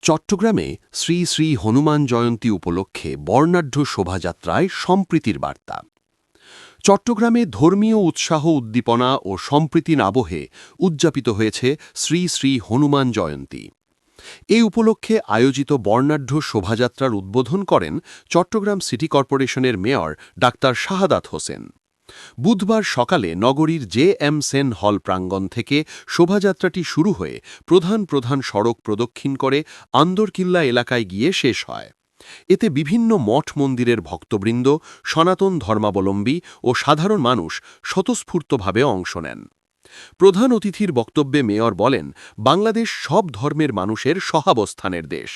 চট্টগ্রামে শ্রী শ্রী হনুমান জয়ন্তী উপলক্ষে বর্ণাঢ্য শোভাযাত্রায় সম্প্রীতির বার্তা। চট্টগ্রামে ধর্মীয় উৎসাহ উদ্দীপনা ও সম্প্রীতির আবহে উদযাপিত হয়েছে শ্রী শ্রী হনুমান জয়ন্তী। এই উপলক্ষে আয়োজিত বর্ণাঢ্য শোভাযাত্রার উদ্বোধন করেন চট্টগ্রাম সিটি কর্পোরেশনের মেয়র ডাক্তার শাহাদাত হোসেন। বুধবার সকালে নগরীর জে.এম. সেন হল প্রাঙ্গণ থেকে শোভাযাত্রাটি শুরু হয়ে প্রধান প্রধান সড়ক প্রদক্ষিণ করে আন্দরকিল্লা এলাকায় গিয়ে শেষ হয়। এতে বিভিন্ন মঠ মন্দিরের ভক্তবৃন্দ, সনাতন ধর্মাবলম্বী ও সাধারণ মানুষ স্বতঃস্ফূর্তভাবে অংশ নেন। প্রধান অতিথির বক্তব্যে মেয়র বলেন, বাংলাদেশ সব ধর্মের মানুষের সহাবস্থানের দেশ।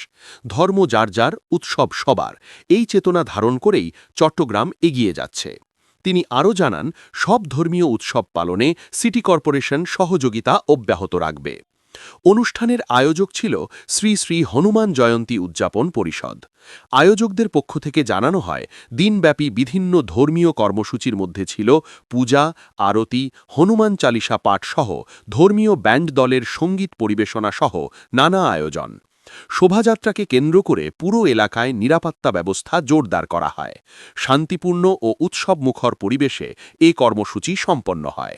ধর্ম যার যার, উৎসব সবার, এই চেতনা ধারণ করেই চট্টগ্রাম এগিয়ে যাচ্ছে। তিনি আরও জানান, সব ধর্মীয় উৎসব পালনে সিটি কর্পোরেশন সহযোগিতা অব্যাহত রাখবে। অনুষ্ঠানের আয়োজক ছিল শ্রী শ্রী হনুমান জয়ন্তী উদযাপন পরিষদ। আয়োজকদের পক্ষ থেকে জানানো হয়, দিনব্যাপী বিভিন্ন ধর্মীয় কর্মসূচির মধ্যে ছিল পূজা, আরতি, হনুমান চালিসা পাঠ সহ ধর্মীয় ব্যান্ড দলের সঙ্গীত পরিবেশনা সহ নানা আয়োজন। শোভাযাত্রাকে কেন্দ্র করে পুরো এলাকায় নিরাপত্তা ব্যবস্থা জোরদার করা হয়। শান্তিপূর্ণ ও উৎসবমুখর পরিবেশে এই কর্মসূচি সম্পন্ন হয়।